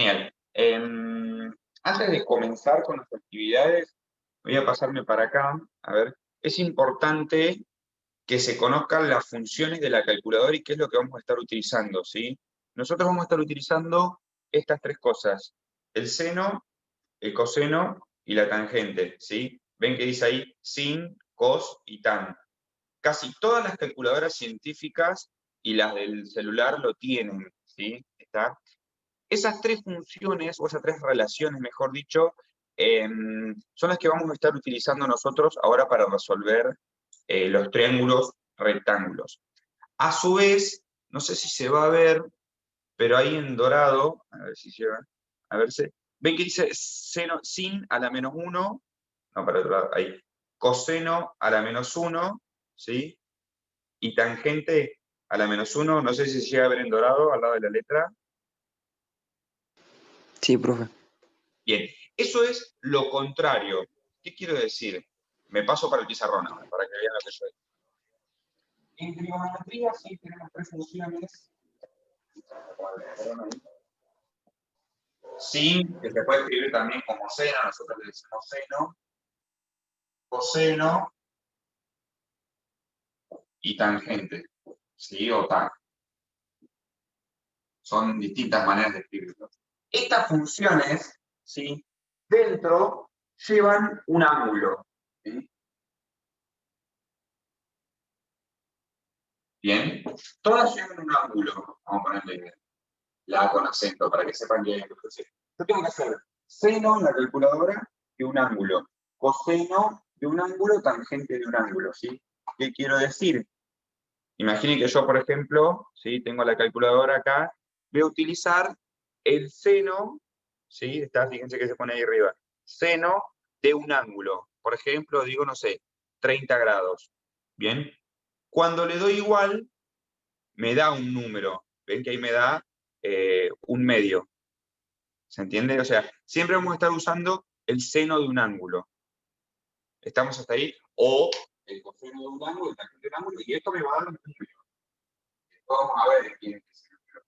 Genial. Antes de comenzar con las actividades, voy a pasarme para acá. A ver, es importante que se conozcan las funciones de la calculadora y qué es lo que vamos a estar utilizando, ¿sí? Nosotros vamos a estar utilizando estas tres cosas: el seno, el coseno y la tangente, ¿sí? Ven que dice ahí sin, cos y tan. Casi todas las calculadoras científicas y las del celular lo tienen, ¿sí? ¿Está? Esas tres funciones, o esas tres relaciones, mejor dicho, son las que vamos a estar utilizando nosotros ahora para resolver los triángulos rectángulos. A su vez, no sé si se va a ver, pero ahí en dorado, a ver si llega, a verse, ven que dice seno, sin a la menos 1, no, para otro lado, ahí, coseno a la menos 1, ¿sí? Y tangente a la menos 1, no sé si se llega a ver en dorado al lado de la letra. Sí, profe. Bien, eso es lo contrario. ¿Qué quiero decir? Me paso para el pizarrón ahora, para que vean lo que yo digo. En trigonometría sí tenemos tres funciones. Sin, que se puede escribir también como seno, nosotros le decimos seno, coseno y tangente, ¿sí? O tan. Son distintas maneras de escribirlo. Estas funciones, ¿sí? Dentro llevan un ángulo, ¿sí? Bien, todas llevan un ángulo, vamos a ponerle la A con acento, para que sepan que yo tengo que hacer seno en la calculadora de un ángulo, coseno de un ángulo, tangente de un ángulo, ¿sí? ¿Qué quiero decir? Imaginen que yo, por ejemplo, ¿sí? Tengo la calculadora acá, voy a utilizar el seno, ¿sí? Fíjense que se pone ahí arriba, seno de un ángulo. Por ejemplo, digo, no sé, 30 grados. ¿Bien? Cuando le doy igual, me da un número. ¿Ven que ahí me da un medio? ¿Se entiende? O sea, siempre vamos a estar usando el seno de un ángulo. ¿Estamos hasta ahí? O el coseno de un ángulo, el tangente de un ángulo, y esto me va a dar un número. Vamos a ver quién es ese número.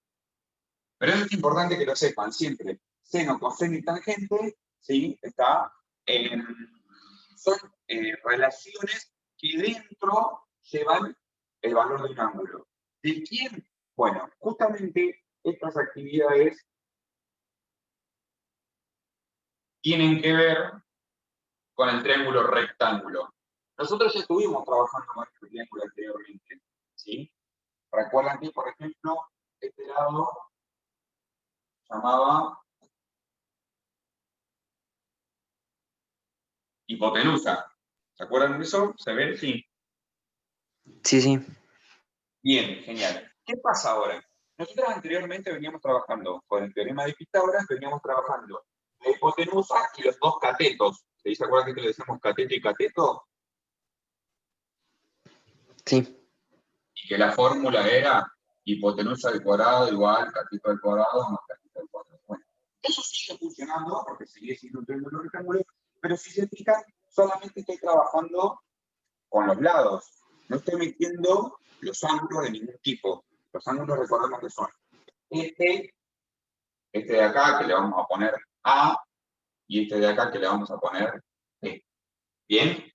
Pero eso es importante que lo sepan siempre. Seno, coseno y tangente, ¿sí? Son relaciones que dentro llevan el valor de un ángulo. ¿De quién? Bueno, justamente estas actividades tienen que ver con el triángulo rectángulo. Nosotros ya estuvimos trabajando con este triángulo anteriormente, ¿sí? Recuerdan que, por ejemplo, este lado llamaba hipotenusa. ¿Se acuerdan de eso? ¿Se ve? Sí. Sí, sí. Bien, genial. ¿Qué pasa ahora? Nosotros anteriormente veníamos trabajando con el teorema de Pitágoras, veníamos trabajando la hipotenusa y los dos catetos. ¿Se acuerdan que le decimos cateto y cateto? Sí. Y que la fórmula era hipotenusa al cuadrado igual cateto al cuadrado más cateto al cuadrado. Bueno, eso sigue funcionando porque sigue siendo un triángulo rectangular, pero si se fijan, solamente estoy trabajando con los lados. No estoy metiendo los ángulos de ningún tipo. Los ángulos, recordemos que son este de acá, que le vamos a poner A, y este de acá, que le vamos a poner B. ¿Bien?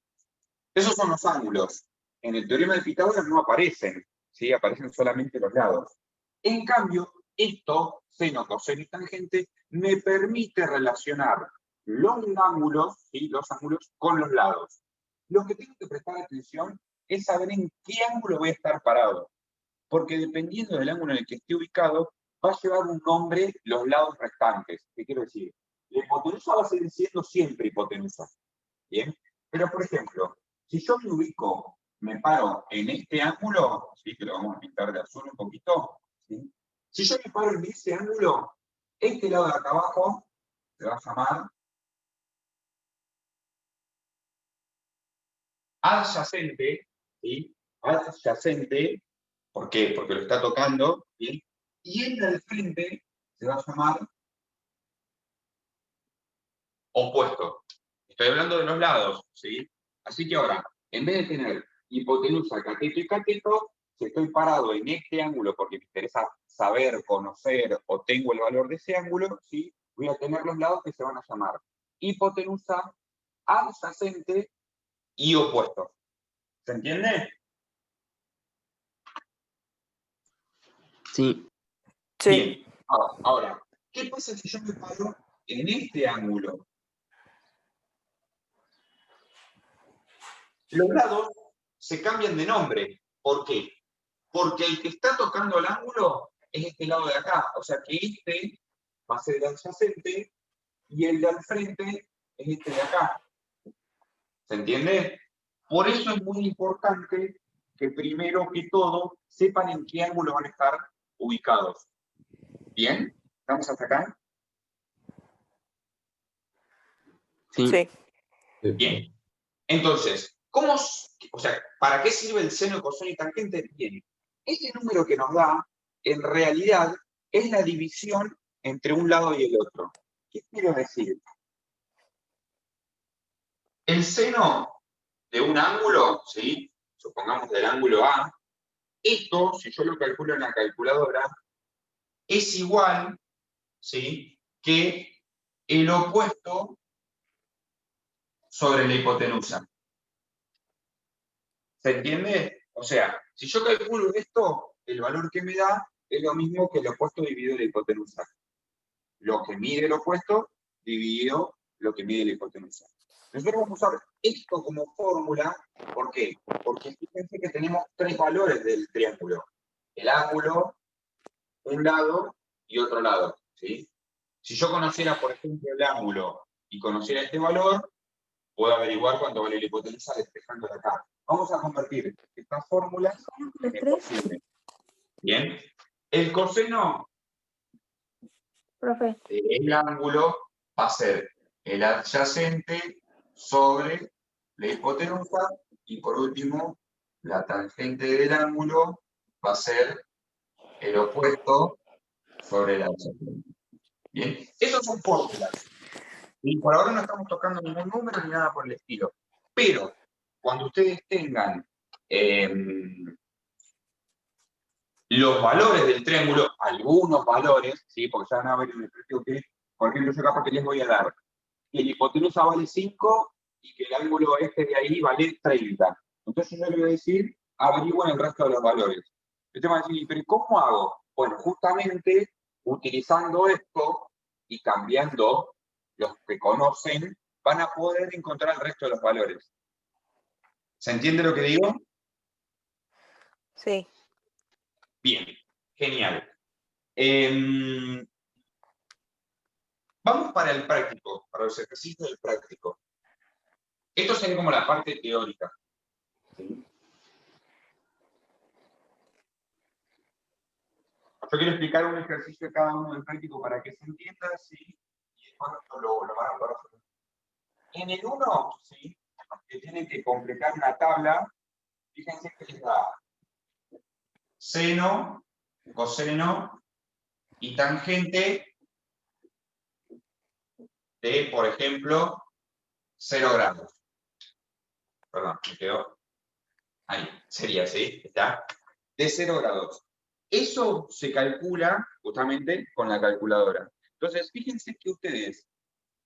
Esos son los ángulos. En el teorema de Pitágoras no aparecen, ¿sí? Aparecen solamente los lados. En cambio, esto, seno, coseno y tangente, me permite relacionar los ángulos, ¿sí? Los ángulos con los lados. Lo que tengo que prestar atención es saber en qué ángulo voy a estar parado, porque dependiendo del ángulo en el que esté ubicado, va a llevar un nombre los lados restantes. ¿Qué quiero decir? La hipotenusa va a seguir siendo siempre hipotenusa. ¿Bien? Pero, por ejemplo, si yo me ubico, me paro en este ángulo, ¿sí? Que lo vamos a pintar de azul un poquito, ¿sí? Si yo me paro en ese ángulo, este lado de acá abajo se va a llamar adyacente, ¿sí? Adyacente, ¿por qué? Porque lo está tocando, ¿sí? Y el del frente se va a llamar opuesto. Estoy hablando de los lados, ¿sí? Así que ahora, en vez de tener hipotenusa, cateto y cateto, si estoy parado en este ángulo porque me interesa saber, conocer o tengo el valor de ese ángulo, ¿sí? Voy a tener los lados que se van a llamar hipotenusa, adyacente y opuesto. ¿Se entiende? Sí. Sí. Bien. Ahora, ¿qué pasa si yo me paro en este ángulo? Los lados se cambian de nombre. ¿Por qué? Porque el que está tocando el ángulo es este lado de acá. O sea que este va a ser el adyacente y el de al frente es este de acá. ¿Se entiende? Por eso es muy importante que primero que todo sepan en qué ángulo van a estar ubicados. ¿Bien? ¿Estamos hasta acá? Sí. Sí. Bien. Entonces, ¿para qué sirve el seno, coseno y tangente? Bien. Este número que nos da, en realidad, es la división entre un lado y el otro. ¿Qué quiero decir? El seno de un ángulo, ¿sí? Supongamos del ángulo A, esto, si yo lo calculo en la calculadora, es igual, ¿sí? Que el opuesto sobre la hipotenusa. ¿Se entiende? O sea, si yo calculo esto, el valor que me da es lo mismo que el opuesto dividido la hipotenusa. Lo que mide el opuesto dividido lo que mide la hipotenusa. Nosotros vamos a usar esto como fórmula. ¿Por qué? Porque fíjense que tenemos tres valores del triángulo. El ángulo, un lado y otro lado. ¿Sí? Si yo conociera, por ejemplo, el ángulo y conociera este valor, puedo averiguar cuánto vale la hipotenusa despejando de acá. Vamos a convertir estas fórmulas en coseno. Bien. El coseno Profe. del ángulo va a ser el adyacente sobre la hipotenusa y por último la tangente del ángulo va a ser el opuesto sobre el adyacente. Bien, esas son fórmulas. Y por ahora no estamos tocando ningún número ni nada por el estilo. Pero cuando ustedes tengan los valores del triángulo, algunos valores, ¿sí? Porque ya van a ver en el precio que, por ejemplo, yo capaz que les voy a dar que la hipotenusa vale 5 y que el ángulo este de ahí vale 30. Entonces yo le voy a decir, averigüen el resto de los valores. Usted va a decir, ¿pero cómo hago? Bueno, justamente utilizando esto y cambiando los que conocen, van a poder encontrar el resto de los valores. ¿Se entiende lo que digo? Sí. Bien, genial. Vamos para el práctico, para los ejercicios del práctico. Esto sería como la parte teórica. ¿Sí? Yo quiero explicar un ejercicio de cada uno del práctico para que se entienda, ¿sí? Y después lo van a poder hacer. En el 1, ¿sí? Que tienen que completar una tabla, fíjense que les da seno, coseno y tangente de, por ejemplo, 0 grados. Perdón, me quedó ahí. Sería así, ¿está? De 0 grados. Eso se calcula justamente con la calculadora. Entonces, fíjense que ustedes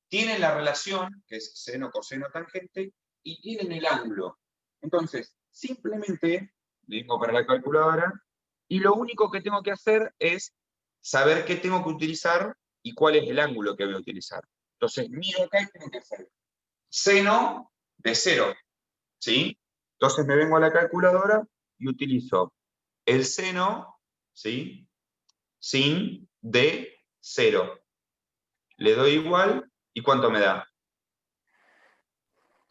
tienen la relación, que es seno, coseno, tangente, y tienen el ángulo. Entonces, simplemente vengo para la calculadora y lo único que tengo que hacer es saber qué tengo que utilizar y cuál es el ángulo que voy a utilizar. Entonces, miro acá y tengo que hacer seno de 0, ¿sí? Entonces me vengo a la calculadora y utilizo el seno, ¿sí? Sin de 0. Le doy igual, ¿y cuánto me da?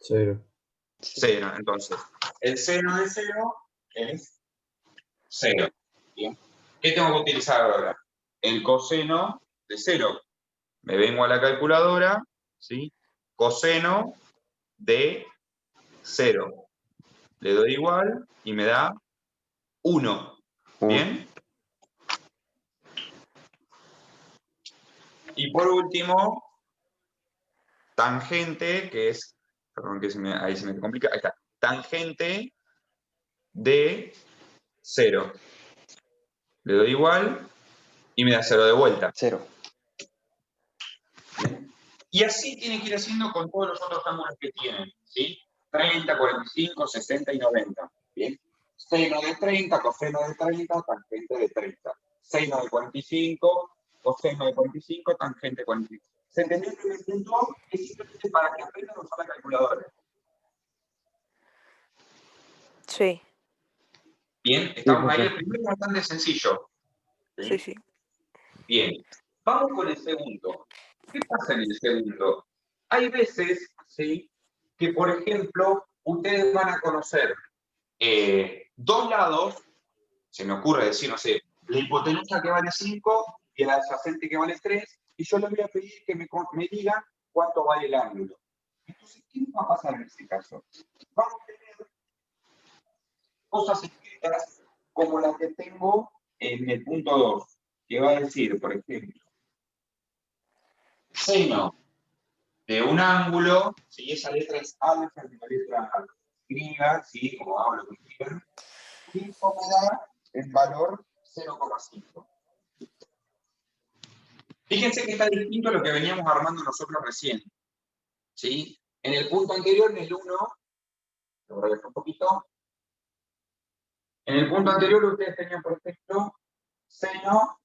0. 0. Entonces, el seno de 0 es 0. ¿Bien? ¿Qué tengo que utilizar ahora? El coseno de 0. Me vengo a la calculadora, ¿sí? Coseno de 0. Le doy igual y me da 1. ¿Bien? Y por último, tangente, que es, perdón que ahí se me complica, ahí está, tangente de 0. Le doy igual y me da 0 de vuelta. 0. ¿Bien? Y así tiene que ir haciendo con todos los otros ángulos que tienen, ¿sí? 30, 45, 60 y 90. ¿Bien? Seno de 30, coseno de 30, tangente de 30. Seno de 45, coseno de 45, tangente de 45. ¿Se entendió el primer punto? Es simplemente para que aprendan a usar la calculadora. Sí. Bien, estamos ahí. El primero es bastante sencillo. Sí, sí. Bien, vamos con el segundo. ¿Qué pasa en el segundo? Hay veces, ¿sí?, que, por ejemplo, ustedes van a conocer dos lados, se me ocurre decir, no sé, la hipotenusa que vale 5 y el adyacente que vale 3, y yo les voy a pedir que me digan cuánto vale el ángulo. Entonces, ¿qué va a pasar en este caso? Vamos a tener cosas escritas como la que tengo en el punto 2, que va a decir, por ejemplo, seno de un ángulo, si esa letra es alfa, es una letra griega, ¿sí?, como hago lo que quieran, y me da el valor 0,5. Fíjense que está distinto a lo que veníamos armando nosotros recién, ¿sí? En el punto anterior, en el 1, lo voy a dejar un poquito. En el punto anterior ustedes tenían, por ejemplo, seno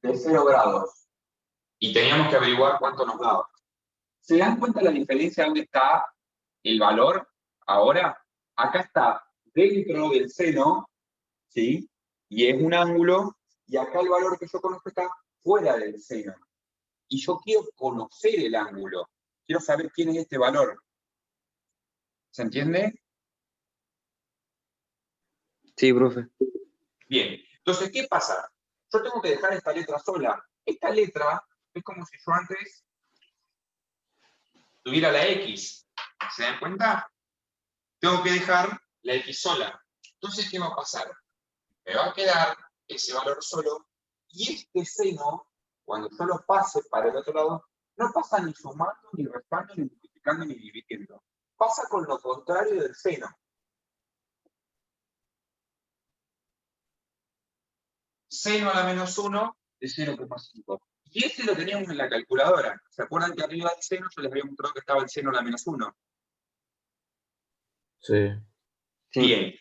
de 0 grados. Y teníamos que averiguar cuánto nos daba. ¿Se dan cuenta la diferencia de dónde está el valor ahora? Acá está dentro del seno, ¿sí? Y es un ángulo, y acá el valor que yo conozco está fuera del seno. Y yo quiero conocer el ángulo. Quiero saber quién es este valor. ¿Se entiende? Sí, profe. Bien. Entonces, ¿qué pasa? Yo tengo que dejar esta letra sola. Esta letra es como si yo antes tuviera la X. ¿Se dan cuenta? Tengo que dejar la X sola. Entonces, ¿qué va a pasar? Me va a quedar ese valor solo, y este seno, cuando yo lo pase para el otro lado, no pasa ni sumando, ni restando, ni multiplicando, ni dividiendo. Pasa con lo contrario del seno. Seno a la menos 1 de 0,5. Y este lo teníamos en la calculadora. ¿Se acuerdan que arriba del seno yo les había mostrado que estaba el seno a la menos 1? Sí. Bien.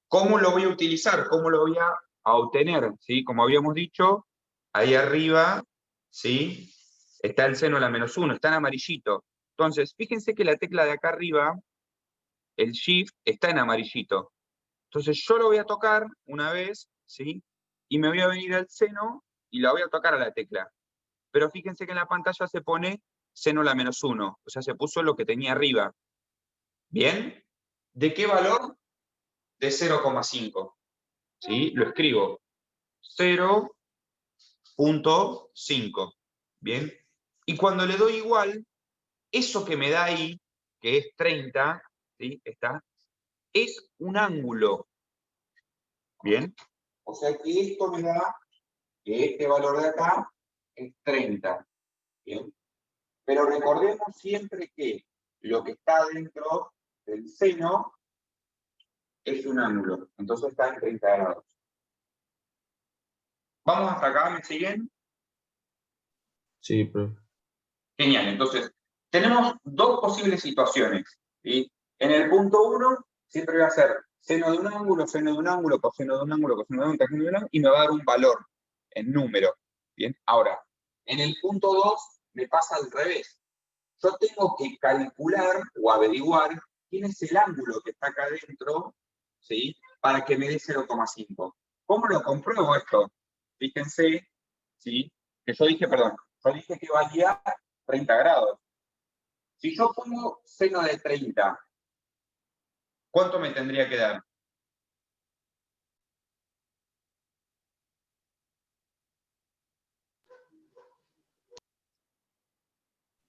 ¿Cómo lo voy a utilizar? ¿Cómo lo voy a obtener? ¿Sí? Como habíamos dicho, ahí arriba, ¿sí?, está el seno a la menos 1, está en amarillito. Entonces, fíjense que la tecla de acá arriba, el Shift, está en amarillito. Entonces, yo lo voy a tocar una vez, ¿sí?, y me voy a venir al seno y la voy a tocar a la tecla. Pero fíjense que en la pantalla se pone seno a la menos 1, o sea, se puso lo que tenía arriba. ¿Bien? ¿De qué valor? De 0,5. ¿Sí? Lo escribo. 0,5. ¿Bien? Y cuando le doy igual, eso que me da ahí, que es 30, ¿sí?, es un ángulo. ¿Bien? O sea que esto me da que este valor de acá es 30. ¿Bien? Pero recordemos siempre que lo que está dentro del seno es un ángulo. Entonces está en 30 grados. ¿Vamos hasta acá? ¿Me siguen? Sí, profe. Genial. Entonces, tenemos dos posibles situaciones, ¿sí? En el punto 1, siempre voy a hacer seno de un ángulo, seno de un ángulo, coseno de un ángulo, coseno de un tangente de un ángulo, y me va a dar un valor en número. Bien. Ahora, en el punto 2 me pasa al revés. Yo tengo que calcular o averiguar quién es el ángulo que está acá adentro, ¿sí?, para que me dé 0,5. ¿Cómo lo compruebo esto? Fíjense, ¿sí?, que yo dije que valía 30 grados. Si yo pongo seno de 30, ¿cuánto me tendría que dar?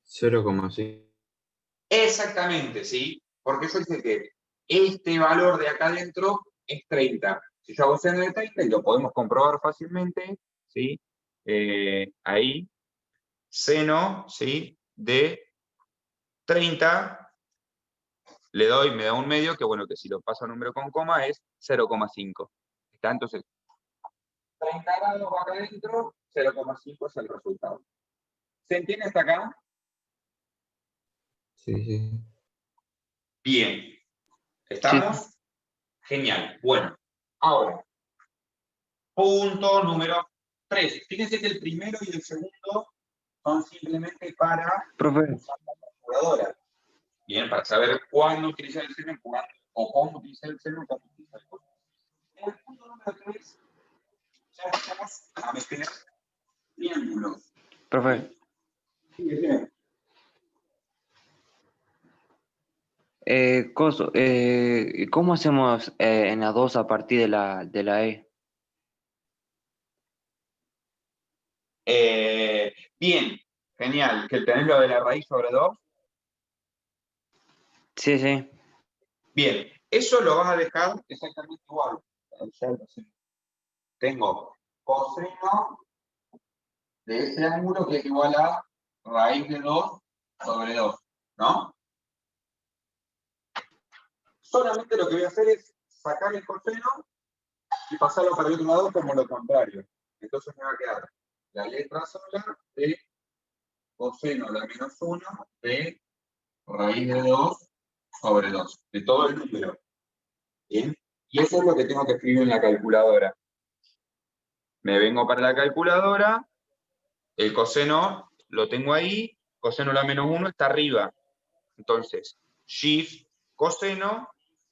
$0,5. Exactamente, ¿sí? Porque yo dice que este valor de acá adentro es 30. Si yo hago seno de 30, y lo podemos comprobar fácilmente, ¿sí? Ahí, seno, ¿sí?, de 30, le doy, me da un medio, que bueno, que si lo paso a número con coma es 0,5. ¿Está? Entonces, 30 grados va acá adentro, 0,5 es el resultado. ¿Se entiende hasta acá? Sí, sí. Bien. ¿Estamos? Sí. Genial. Bueno, ahora, punto número 3. Fíjense que el primero y el segundo son simplemente para Profe, usar la calculadora. Bien, para saber cuándo utilizar el seno, cuándo, o cómo utilizar el seno, cuándo utilizar el coseno. En el punto número 3, ya empezamos a meter triángulos. profe, Sí, bien. ¿Cómo hacemos en la 2 a partir de la E? Bien, genial. Que tenés lo de la raíz sobre 2. Sí, sí. Bien, eso lo vas a dejar exactamente igual. Tengo coseno de ese ángulo que es igual a raíz de 2 sobre 2, ¿no? Solamente lo que voy a hacer es sacar el coseno y pasarlo para el otro lado como lo contrario. Entonces me va a quedar la letra sola de coseno de menos 1 de raíz de 2 sobre 2, de todo el número. ¿Bien? Y eso es lo que tengo que escribir en la calculadora. Me vengo para la calculadora, el coseno lo tengo ahí, coseno de la menos 1 está arriba. Entonces, shift coseno,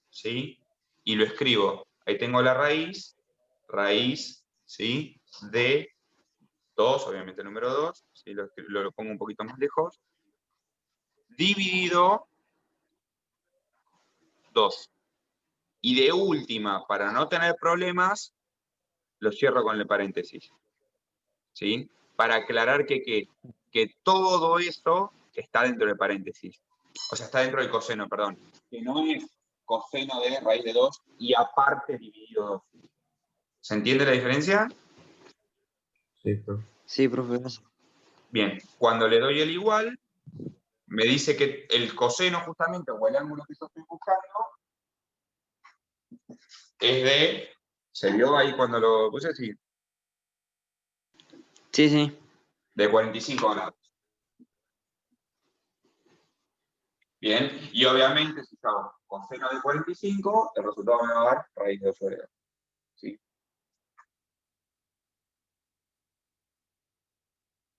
¿sí? Y lo escribo. Ahí tengo la raíz, ¿sí? De 2, obviamente el número 2, ¿sí? Lo pongo un poquito más lejos, dividido 2. Y de última, para no tener problemas, lo cierro con el paréntesis, ¿sí? Para aclarar que todo eso está dentro del paréntesis. O sea, está dentro del coseno, perdón. Que no es coseno de raíz de 2 y aparte dividido 2. ¿Se entiende la diferencia? Sí, profe. Sí, profe. Bien, cuando le doy el igual, me dice que el coseno justamente, o el ángulo que yo estoy buscando, es de... ¿Se vio ahí cuando lo puse? Sí. Sí, sí. De 45 grados. Bien, y obviamente si hago coseno de 45, el resultado me va a dar raíz de 2 sobre 2. ¿Sí?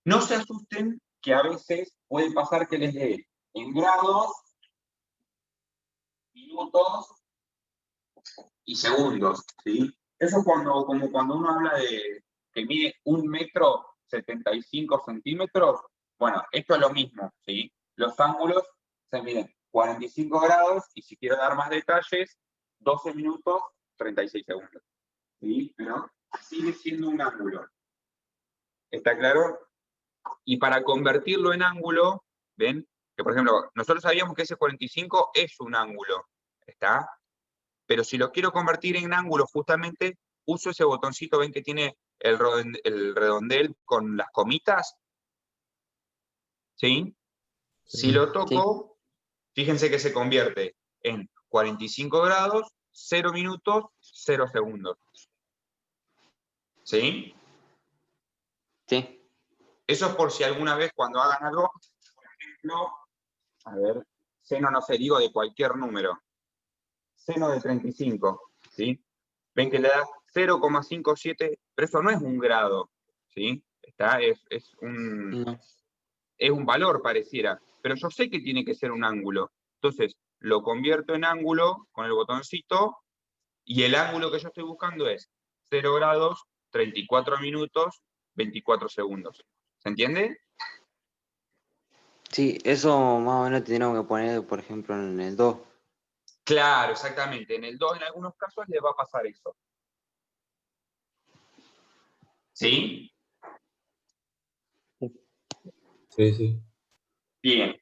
No se asusten que a veces puede pasar que les dé en grados, minutos y segundos. ¿Sí? Eso es como cuando uno habla de que mide 1,75 m. Bueno, esto es lo mismo. ¿Sí? Los ángulos se miden 45 grados y si quiero dar más detalles, 12 minutos, 36 segundos. ¿Sí? Pero sigue siendo un ángulo. ¿Está claro? Y para convertirlo en ángulo, ¿ven? Que por ejemplo, nosotros sabíamos que ese 45 es un ángulo, ¿está? Pero si lo quiero convertir en ángulo, justamente uso ese botoncito, ¿ven que tiene el redondel con las comitas? ¿Sí? Si lo toco, fíjense que se convierte en 45 grados, 0 minutos, 0 segundos. ¿Sí? Sí. Eso es por si alguna vez cuando hagan algo, por ejemplo, a ver, seno, no sé, digo de cualquier número. Seno de 35, ¿sí? Ven que le da 0,57, pero eso no es un grado, ¿sí? Es No. un valor, pareciera, pero yo sé que tiene que ser un ángulo. Entonces, lo convierto en ángulo con el botoncito y el ángulo que yo estoy buscando es 0 grados, 34 minutos, 24 segundos. ¿Se entiende? Sí, eso más o menos tendríamos que poner, por ejemplo, en el 2. Claro, exactamente. En el 2 en algunos casos le va a pasar eso. ¿Sí? Sí, sí. Bien.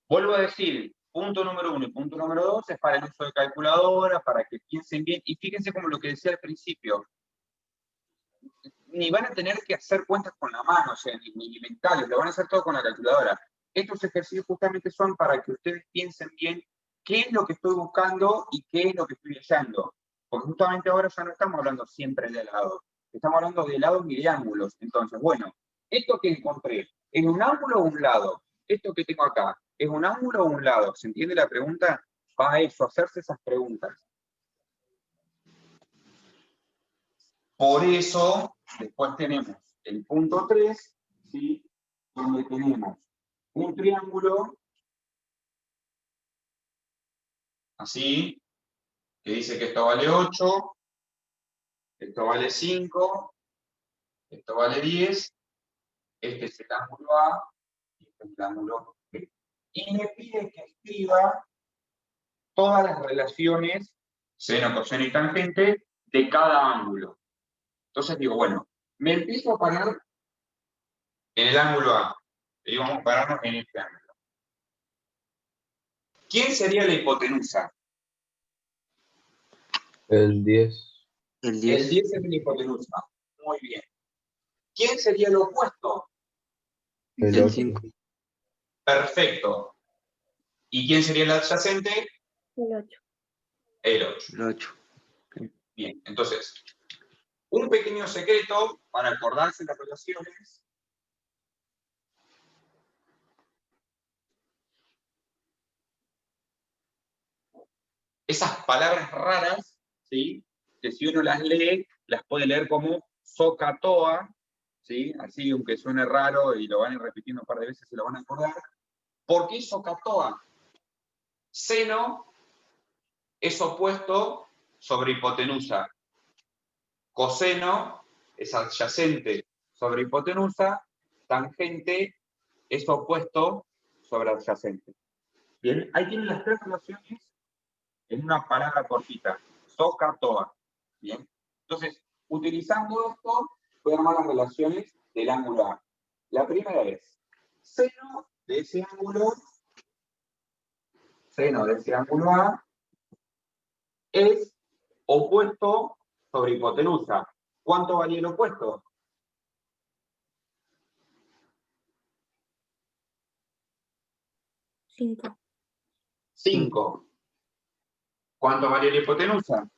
Vuelvo a decir, punto número 1 y punto número 2 es para el uso de calculadora, para que piensen bien. Y fíjense como lo que decía al principio. Ni van a tener que hacer cuentas con la mano, o sea, ni mentales, lo van a hacer todo con la calculadora. Estos ejercicios justamente son para que ustedes piensen bien qué es lo que estoy buscando y qué es lo que estoy hallando. Porque justamente ahora ya no estamos hablando siempre de lados, estamos hablando de lados y de ángulos. Entonces, bueno, esto que encontré, ¿es un ángulo o un lado? Esto que tengo acá, ¿es un ángulo o un lado? ¿Se entiende la pregunta? Va a eso, hacerse esas preguntas. Por eso, después tenemos el punto 3, ¿sí? Donde tenemos un triángulo, así, que dice que esto vale 8, esto vale 5, esto vale 10, este es el ángulo A, y este es el ángulo B. Y me pide que escriba todas las relaciones, seno, coseno y tangente, de cada ángulo. Entonces digo, bueno, me empiezo a parar en el ángulo A. Y vamos a pararnos en este ángulo. ¿Quién sería la hipotenusa? El 10. El El 10. 10 es la hipotenusa. Muy bien. ¿Quién sería el opuesto? El El 8. 5. Perfecto. ¿Y quién sería el adyacente? El 8. El 8. El 8. Bien, entonces, un pequeño secreto para acordarse las relaciones. Esas palabras raras, ¿sí? Que si uno las lee, las puede leer como socatoa, ¿sí? Así, aunque suene raro y lo van a ir repitiendo un par de veces, se lo van a acordar. ¿Por qué socatoa? Seno es opuesto sobre hipotenusa. Coseno es adyacente sobre hipotenusa. Tangente es opuesto sobre adyacente. Bien, ahí tienen las tres relaciones en una palabra cortita. Socatoa. Bien. Entonces, utilizando esto, voy a armar las relaciones del ángulo A. La primera es seno de ese ángulo A es opuesto sobre hipotenusa. ¿Cuánto valía el opuesto? 5. 5. ¿Cuánto valía la hipotenusa?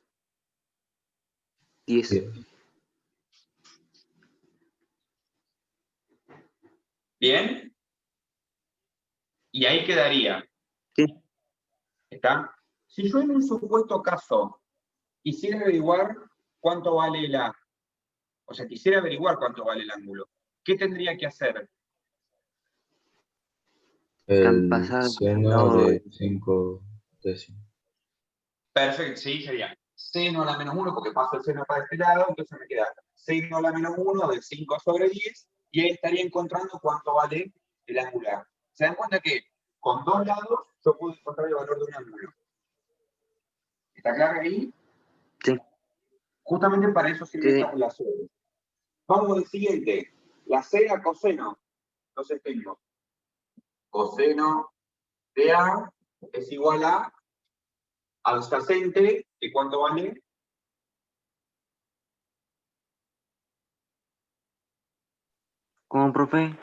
10. 10. ¿Bien? Y ahí quedaría. Sí. ¿Está? Si yo en un supuesto caso quisiera averiguar cuánto vale el A, o sea, quisiera averiguar cuánto vale el ángulo, ¿qué tendría que hacer? El Pasar al seno lado de 5 décimos. Perfecto, sí, sería seno a la menos 1, porque paso el seno para este lado, entonces me queda seno a la menos 1 de 5 sobre 10, y ahí estaría encontrando cuánto vale el ángulo A. ¿Se dan cuenta que con dos lados yo puedo encontrar el valor de un ángulo? ¿Está claro ahí? Sí. Justamente para eso sirven Sí. estas relaciones. Vamos al siguiente, la seno coseno. Entonces tengo coseno de A es igual a adyacente, ¿y cuánto vale? ¿Cómo, profe?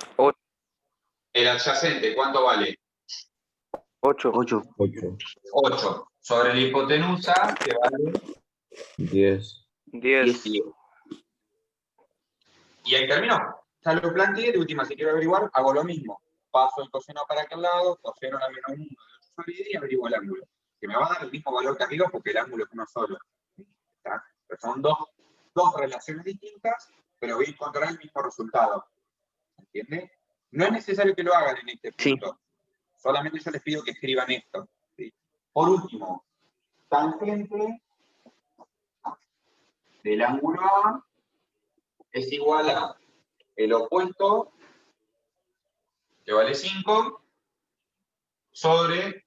El adyacente, ¿cuánto vale? 8. 8. 8. 8. Sobre la hipotenusa, que vale 10. 10. 10. Y ahí terminó. Ya lo planteé, de última, si quiero averiguar, hago lo mismo. Paso el coseno para aquel lado, coseno a la menos 1 de 8 sobre 10 y averiguo el ángulo. Que me va a dar el mismo valor que arriba porque el ángulo es uno solo. ¿Está? Pero son dos relaciones distintas, pero voy a encontrar el mismo resultado. ¿Entiende? No es necesario que lo hagan en este punto. Sí. Solamente yo les pido que escriban esto. ¿Sí? Por último, tangente del ángulo A es igual a el opuesto, que vale 5, sobre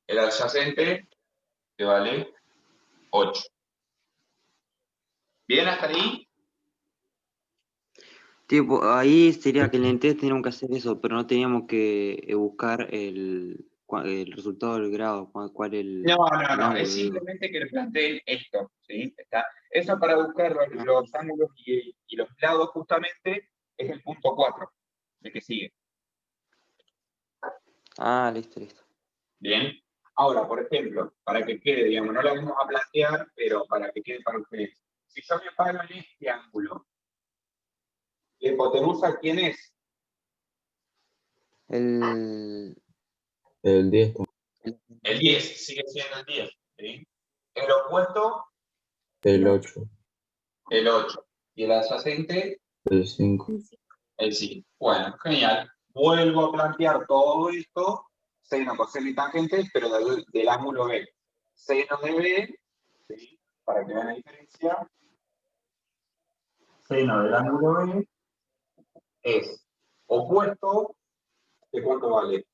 el adyacente, que vale 8. ¿Bien hasta ahí? Tipo, ahí sería que en el test teníamos que hacer eso, pero no teníamos que buscar el resultado del grado, cuál el No, ángulo, es digo. simplemente que le planteen esto, ¿sí? ¿Está? Eso para buscar los ángulos y los lados justamente es el punto 4, el que sigue. Ah, listo. Bien. Ahora, por ejemplo, para que quede, digamos, no la vamos a plantear, pero para que quede para ustedes. Si yo me paro en este ángulo, ¿la hipotenusa quién es? El, El 10. El 10, sigue siendo el 10. ¿Sí? El opuesto, El 8. el 8. Y el adyacente, El 5. el 5. Bueno, genial. Vuelvo a plantear todo esto, seno, coseno y tangente, pero del ángulo B. Seno de B, ¿sí? Para que vean la diferencia, seno del ángulo B es opuesto, ¿de cuánto vale?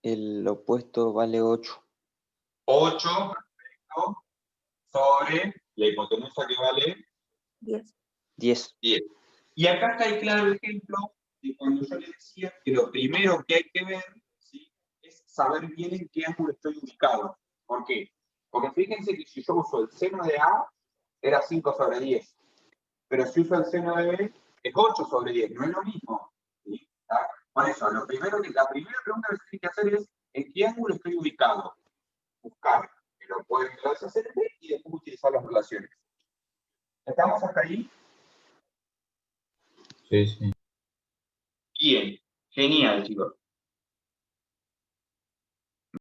el opuesto vale 8. 8, perfecto, sobre la hipotenusa que vale 10. 10. 10. Y acá está el claro ejemplo de cuando yo les decía que lo primero que hay que ver, ¿sí?, es saber bien en qué ángulo estoy ubicado. ¿Por qué? Porque fíjense que si yo uso el seno de A, era 5 sobre 10. Pero si uso el seno de B, es 8 sobre 10. No es lo mismo. ¿Sí? Por eso, la primera pregunta que se tiene que hacer es ¿en qué ángulo estoy ubicado? Buscar el opuesto de la adyacente y después utilizar las relaciones. ¿Estamos hasta ahí? Sí, sí. Bien, genial, chicos.